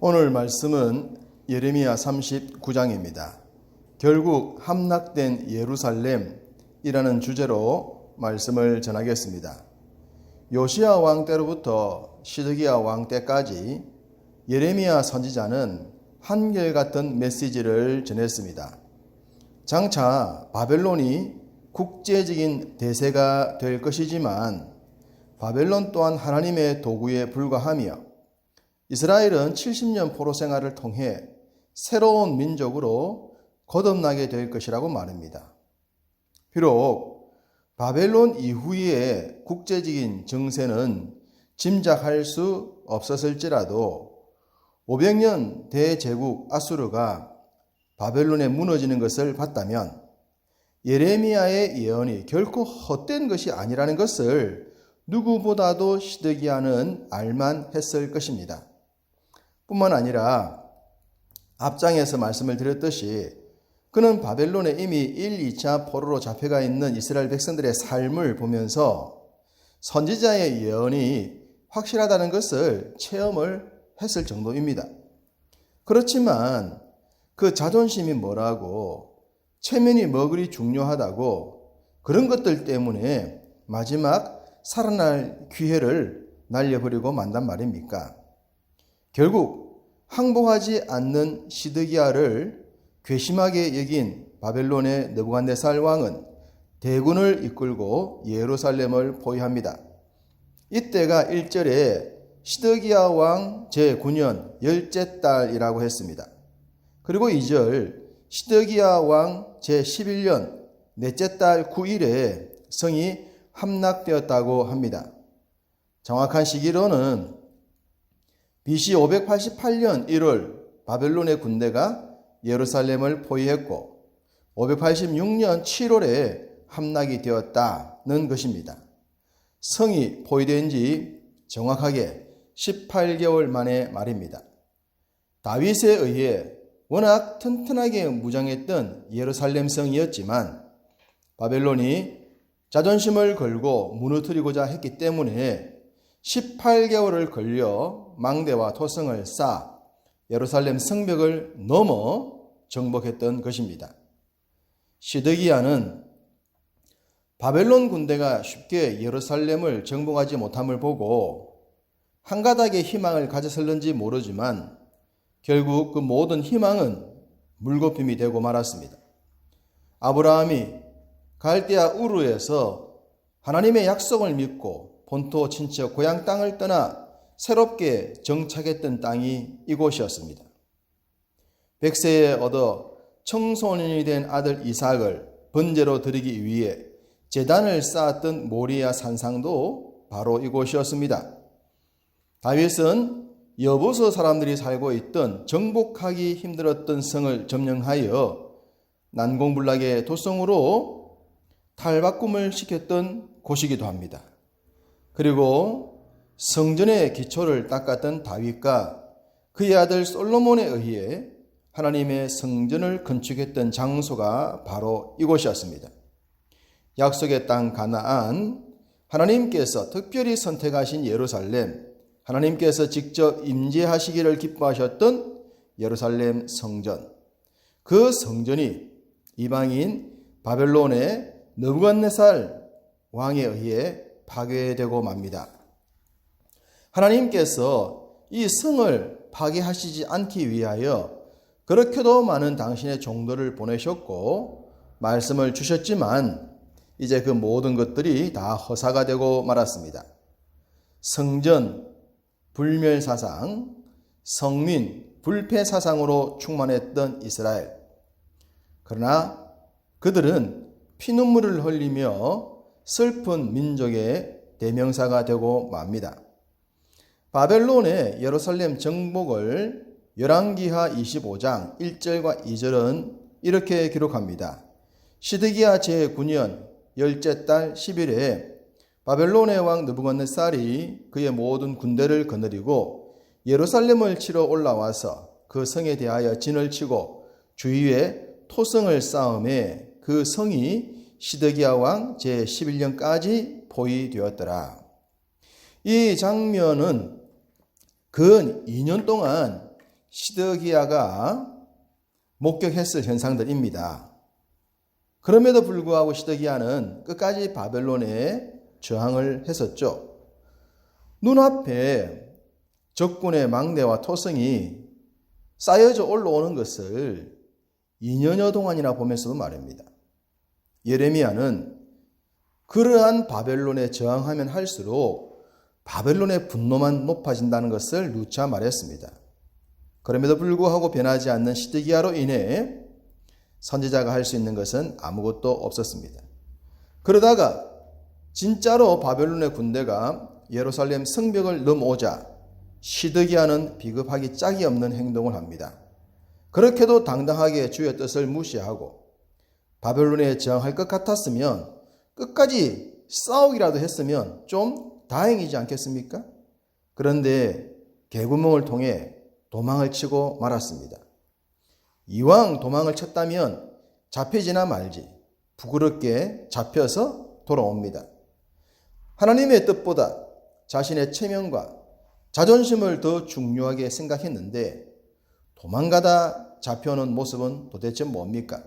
오늘 말씀은 예레미야 39장입니다. 결국 함락된 예루살렘이라는 주제로 말씀을 전하겠습니다. 요시야 왕 때로부터 시드기야 왕 때까지 예레미야 선지자는 한결같은 메시지를 전했습니다. 장차 바벨론이 국제적인 대세가 될 것이지만 바벨론 또한 하나님의 도구에 불과하며 이스라엘은 70년 포로 생활을 통해 새로운 민족으로 거듭나게 될 것이라고 말합니다. 비록 바벨론 이후의 국제적인 정세는 짐작할 수 없었을지라도 500년 대제국 아수르가 바벨론에 무너지는 것을 봤다면 예레미야의 예언이 결코 헛된 것이 아니라는 것을 누구보다도 시드기야는 알만했을 것입니다. 뿐만 아니라 앞장에서 말씀을 드렸듯이 그는 바벨론에 이미 1, 2차 포로로 잡혀가 있는 이스라엘 백성들의 삶을 보면서 선지자의 예언이 확실하다는 것을 체험을 했을 정도입니다. 그렇지만 그 자존심이 뭐라고, 체면이 뭐 그리 중요하다고 그런 것들 때문에 마지막 살아날 기회를 날려버리고 만단 말입니까? 결국 항복하지 않는 시드기야를 괘씸하게 여긴 바벨론의 느부갓네살 왕은 대군을 이끌고 예루살렘을 포위합니다. 이때가 1절에 시드기야 왕 제9년 열째 달이라고 했습니다. 그리고 2절 시드기야 왕 제11년 넷째 달 9일에 성이 함락되었다고 합니다. 정확한 시기로는 BC 588년 1월 바벨론의 군대가 예루살렘을 포위했고 586년 7월에 함락이 되었다는 것입니다. 성이 포위된 지 정확하게 18개월 만의 말입니다. 다윗에 의해 워낙 튼튼하게 무장했던 예루살렘 성이었지만 바벨론이 자존심을 걸고 무너뜨리고자 했기 때문에 18개월을 걸려 망대와 토성을 쌓아 예루살렘 성벽을 넘어 정복했던 것입니다. 시드기야는 바벨론 군대가 쉽게 예루살렘을 정복하지 못함을 보고 한 가닥의 희망을 가졌을는지 모르지만 결국 그 모든 희망은 물거품이 되고 말았습니다. 아브라함이 갈대아 우르에서 하나님의 약속을 믿고 본토 친척 고향 땅을 떠나 새롭게 정착했던 땅이 이곳이었습니다. 백세에 얻어 청소년이 된 아들 이삭을 번제로 드리기 위해 제단을 쌓았던 모리아 산상도 바로 이곳이었습니다. 다윗은 여부서 사람들이 살고 있던 정복하기 힘들었던 성을 점령하여 난공불락의 도성으로 탈바꿈을 시켰던 곳이기도 합니다. 그리고 성전의 기초를 닦았던 다윗과 그의 아들 솔로몬에 의해 하나님의 성전을 건축했던 장소가 바로 이곳이었습니다. 약속의 땅 가나안, 하나님께서 특별히 선택하신 예루살렘, 하나님께서 직접 임재하시기를 기뻐하셨던 예루살렘 성전, 그 성전이 이방인 바벨론의 느부갓네살 왕에 의해 파괴되고 맙니다. 하나님께서 이 성을 파괴하시지 않기 위하여 그렇게도 많은 당신의 종들을 보내셨고 말씀을 주셨지만 이제 그 모든 것들이 다 허사가 되고 말았습니다. 성전 불멸사상, 성민 불패사상으로 충만했던 이스라엘. 그러나 그들은 피눈물을 흘리며 슬픈 민족의 대명사가 되고 맙니다. 바벨론의 예루살렘 정복을 열왕기하 25장 1절과 2절은 이렇게 기록합니다. 시드기야 제9년 열째 달 10일에 바벨론의 왕 느부갓네살이 그의 모든 군대를 거느리고 예루살렘을 치러 올라와서 그 성에 대하여 진을 치고 주위에 토성을 쌓음에 그 성이 시드기야 왕 제11년까지 포위되었더라. 이 장면은 근 2년 동안 시드기야가 목격했을 현상들입니다. 그럼에도 불구하고 시드기야는 끝까지 바벨론에 저항을 했었죠. 눈앞에 적군의 망대와 토성이 쌓여져 올라오는 것을 2년여 동안이나 보면서도 말입니다. 예레미야는 그러한 바벨론에 저항하면 할수록 바벨론의 분노만 높아진다는 것을 누차 말했습니다. 그럼에도 불구하고 변하지 않는 시드기야로 인해 선지자가 할 수 있는 것은 아무것도 없었습니다. 그러다가 진짜로 바벨론의 군대가 예루살렘 성벽을 넘어오자 시드기야는 비겁하기 짝이 없는 행동을 합니다. 그렇게도 당당하게 주의 뜻을 무시하고 바벨론에 저항할 것 같았으면 끝까지 싸우기라도 했으면 좀 다행이지 않겠습니까? 그런데 개구멍을 통해 도망을 치고 말았습니다. 이왕 도망을 쳤다면 잡히지나 말지 부끄럽게 잡혀서 돌아옵니다. 하나님의 뜻보다 자신의 체면과 자존심을 더 중요하게 생각했는데 도망가다 잡혀오는 모습은 도대체 뭡니까?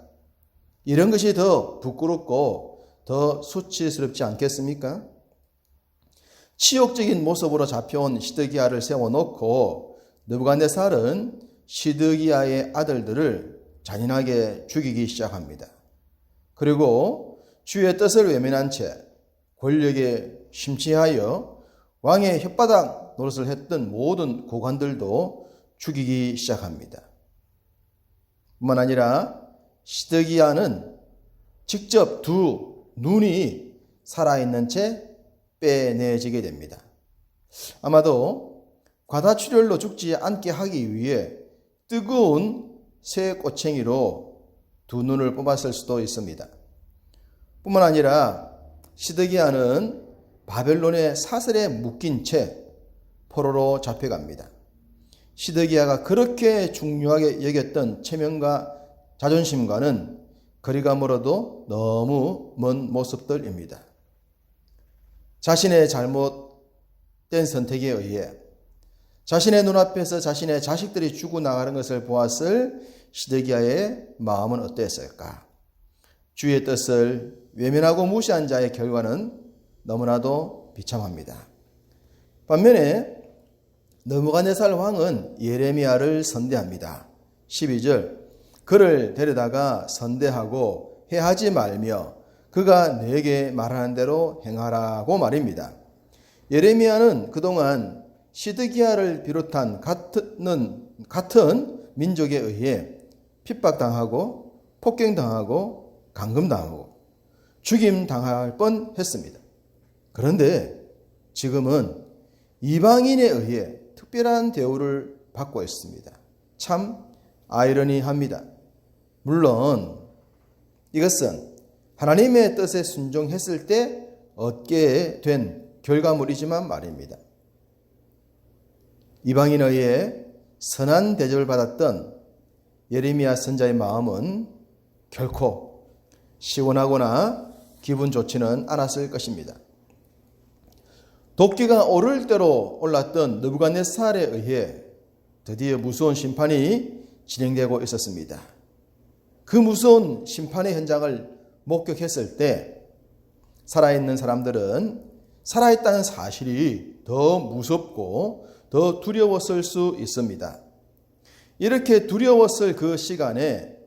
이런 것이 더 부끄럽고 더 수치스럽지 않겠습니까? 치욕적인 모습으로 잡혀온 시드기야를 세워놓고 느부갓네살은 시드기야의 아들들을 잔인하게 죽이기 시작합니다. 그리고 주의 뜻을 외면한 채 권력에 심취하여 왕의 혓바닥 노릇을 했던 모든 고관들도 죽이기 시작합니다. 뿐만 아니라 시드기야는 직접 두 눈이 살아있는 채 빼내지게 됩니다. 아마도 과다출혈로 죽지 않게 하기 위해 뜨거운 새 꼬챙이로 두 눈을 뽑았을 수도 있습니다. 뿐만 아니라 시드기야는 바벨론의 사슬에 묶인 채 포로로 잡혀갑니다. 시드기야가 그렇게 중요하게 여겼던 체면과 자존심과는 거리가 멀어도 너무 먼 모습들입니다. 자신의 잘못된 선택에 의해 자신의 눈앞에서 자신의 자식들이 죽어나가는 것을 보았을 시드기야의 마음은 어땠을까? 주의 뜻을 외면하고 무시한 자의 결과는 너무나도 비참합니다. 반면에 느부갓네살 왕은 예레미야를 선대합니다. 12절 그를 데려다가 선대하고 해하지 말며 그가 내게 말하는 대로 행하라고 말입니다. 예레미야는 그동안 시드기야를 비롯한 같은 민족에 의해 핍박당하고 폭행당하고 감금당하고 죽임당할 뻔했습니다. 그런데 지금은 이방인에 의해 특별한 대우를 받고 있습니다. 참 아이러니합니다. 물론 이것은 하나님의 뜻에 순종했을 때 얻게 된 결과물이지만 말입니다. 이방인에 의해 선한 대접을 받았던 예레미야 선자의 마음은 결코 시원하거나 기분 좋지는 않았을 것입니다. 도끼가 오를 대로 올랐던 느부갓네살에 의해 드디어 무서운 심판이 진행되고 있었습니다. 그 무서운 심판의 현장을 목격했을 때 살아있는 사람들은 살아있다는 사실이 더 무섭고 더 두려웠을 수 있습니다. 이렇게 두려웠을 그 시간에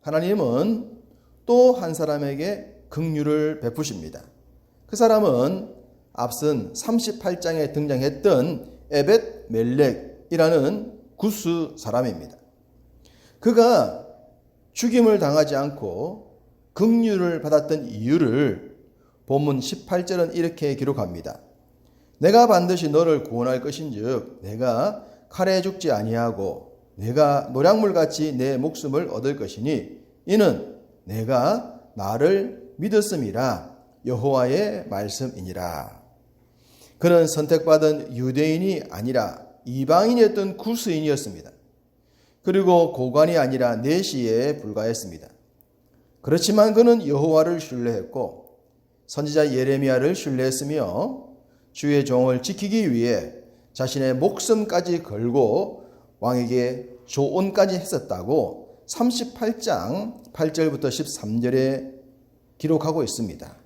하나님은 또 한 사람에게 긍휼을 베푸십니다. 그 사람은 앞선 38장에 등장했던 에벳 멜렉이라는 구스 사람입니다. 그가 죽임을 당하지 않고 긍휼을 받았던 이유를 본문 18절은 이렇게 기록합니다. 내가 반드시 너를 구원할 것인즉 내가 칼에 죽지 아니하고 내가 노략물같이 내 목숨을 얻을 것이니 이는 내가 나를 믿었음이라 여호와의 말씀이니라. 그는 선택받은 유대인이 아니라 이방인이었던 구스인이었습니다. 그리고 고관이 아니라 내시에 불과했습니다. 그렇지만 그는 여호와를 신뢰했고 선지자 예레미야를 신뢰했으며 주의 종을 지키기 위해 자신의 목숨까지 걸고 왕에게 조언까지 했었다고 38장 8절부터 13절에 기록하고 있습니다.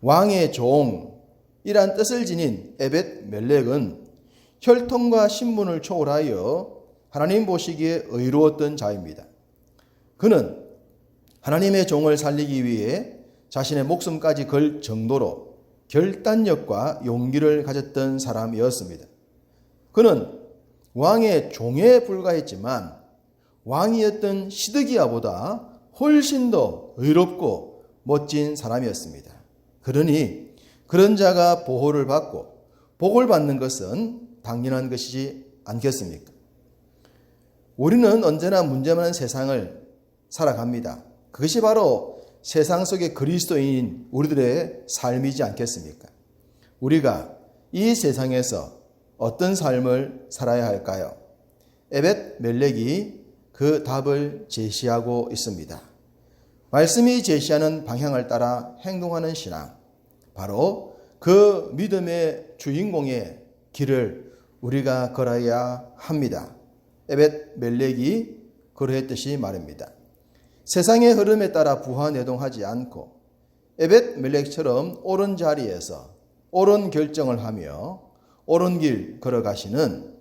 왕의 종이란 뜻을 지닌 에벳 멜렉은 혈통과 신분을 초월하여 하나님 보시기에 의로웠던 자입니다. 그는 하나님의 종을 살리기 위해 자신의 목숨까지 걸 정도로 결단력과 용기를 가졌던 사람이었습니다. 그는 왕의 종에 불과했지만 왕이었던 시드기야보다 훨씬 더 의롭고 멋진 사람이었습니다. 그러니 그런 자가 보호를 받고 복을 받는 것은 당연한 것이지 않겠습니까? 우리는 언제나 문제 많은 세상을 살아갑니다. 그것이 바로 세상 속의 그리스도인인 우리들의 삶이지 않겠습니까? 우리가 이 세상에서 어떤 삶을 살아야 할까요? 에벳 멜렉이 그 답을 제시하고 있습니다. 말씀이 제시하는 방향을 따라 행동하는 신앙, 바로 그 믿음의 주인공의 길을 우리가 걸어야 합니다. 에벳 멜렉이 그러했듯이 말입니다. 세상의 흐름에 따라 부하내동하지 않고 에벳 멜렉처럼 옳은 자리에서 옳은 결정을 하며 옳은 길 걸어가시는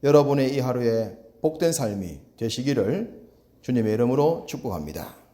여러분의 이 하루에 복된 삶이 되시기를 주님의 이름으로 축복합니다.